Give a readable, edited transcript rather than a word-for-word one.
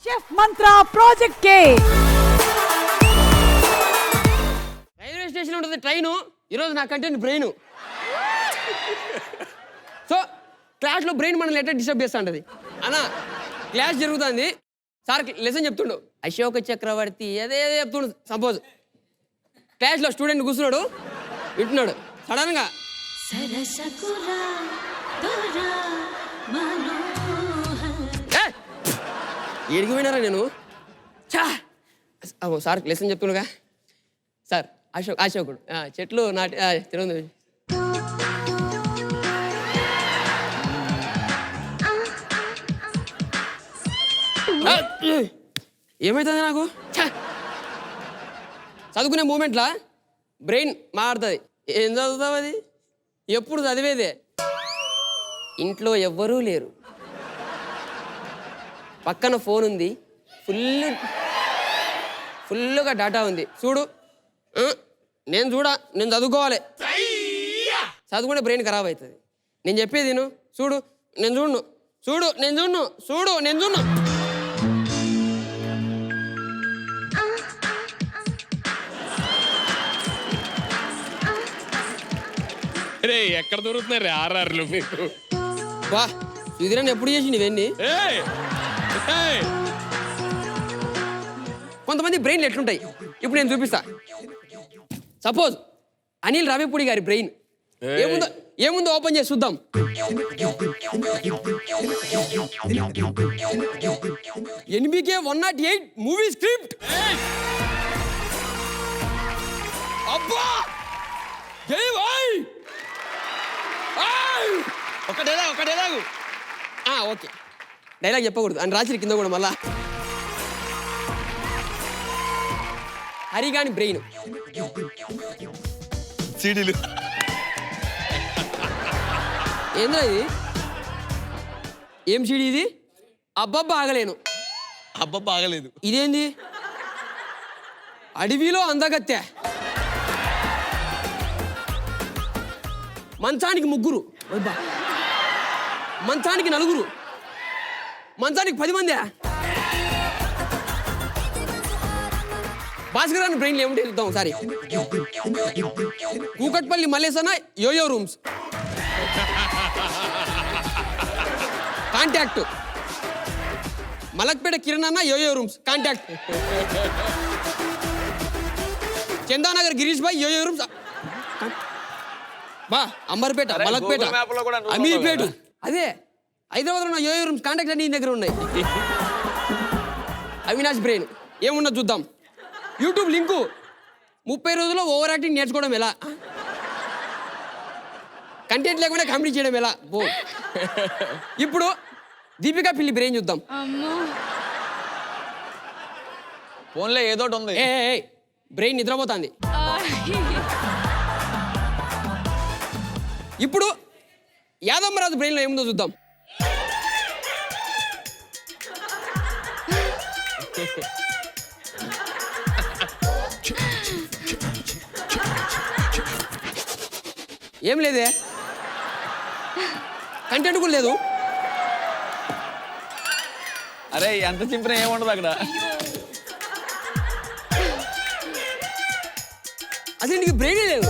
Chef మంత్ర project కే railway station ఉంటుంది train. ఈరోజు నా కంటెంట్ బ్రెయిన్. సో క్లాస్లో బ్రెయిన్ మనల్ని ఎట్లా డిస్టర్బ్ చేస్తూ ఉంటుంది అన్న. క్లాస్ జరుగుతుంది, సార్ లెసన్ చెప్తుండు, అశోక చక్రవర్తి అదే చెప్తుండు. సపోజ్ క్లాస్లో స్టూడెంట్ కూర్చున్నాడు, వింటున్నాడు. సడన్గా ఏడికి పోయినారా నేను? చా సార్ లెసన్ చెప్తుండగా, సార్ అశోకుడు చెట్లు నాటి తిరుగుంది. ఏమవుతుంది నాకు? చదువుకునే మూమెంట్లా బ్రెయిన్ మారుతుంది. ఏం చదువుతావు అది? ఎప్పుడు చదివేదే. ఇంట్లో ఎవ్వరూ లేరు, పక్కన ఫోన్ ఉంది, ఫుల్గా డాటా ఉంది. చూడు నేను చదువుకోవాలి. చదువుకుంటే బ్రెయిన్ ఖరాబ్ అవుతుంది. నేను చెప్పేది నేను చూడు, నేను చూడు, చూడు నేను చూడు, చూడు నేను చూడు. అరే ఎక్కడ దొరుకుతున్నారు ఆర్ఆర్లు మీకు? బా సుధీరన్ ఎప్పుడు చేసిండు ఇవన్నీ? కొంతమంది బ్రెయిన్లు ఎట్లుంటాయి ఇప్పుడు నేను చూపిస్తా. సపోజ్ అనిల్ రావిపూడి గారి బ్రెయిన్ ఏముందో ఓపెన్ చేసి చూద్దాం. NBK 108 movie script. అబ్బా జై భాయ్. ఒక డైలాగు ఓకే. డైలాగ్ చెప్పకూడదు అని రాత్రి కింద కూడా మళ్ళా. హరిగాని బ్రెయిన్ సీడీలు ఏంద్రా ఇది? ఏం సీడీ ఇది? అబ్బబ్బా ఆగలేను. అబ్బబ్బా ఆగలేదు. ఇదేంది? అడవిలో అందగత్తె, మంచానికి 3, మంచానికి 4, మంచానికి 10 మంది. భాస్కర్ అని బ్రెయిన్లో ఏముంటే చూద్దాం ఒకసారి. కూకట్పల్లి మల్లేసన్న yoyo rooms contact. Malakpet Kiran అన్న yoyo rooms contact. Chandanagar Girish భాయ్ యోయో రూమ్స్. బా అంబర్పేట, మలక్పేట, అమీర్పేట. అదే హైదరాబాద్లో ఉన్న యోయో రూమ్స్ కాంటాక్ట్ అన్ని దగ్గర ఉన్నాయి. అవినాష్ బ్రెయిన్ ఏమున్నది చూద్దాం. యూట్యూబ్ లింకు 30 రోజుల్లో ఓవర్ యాక్టింగ్ నేర్చుకోవడం ఎలా, కంటెంట్ లేకుండా కామెడీ చేయడం ఎలా. ఇప్పుడు దీపికా పిల్లి బ్రెయిన్ చూద్దాం. ఫోన్లో ఏదోటి ఉంది. బ్రెయిన్ నిద్రపోతుంది. ఇప్పుడు యాదమ్మరాజు బ్రెయిన్లో ఏముందో చూద్దాం. ఏం లేదే, కంటెంట్ కూడా లేదు. అరే ఎంత చింపినా ఏముండదు అక్కడ. అసలు నీకు బ్రెయిన్ లేదు.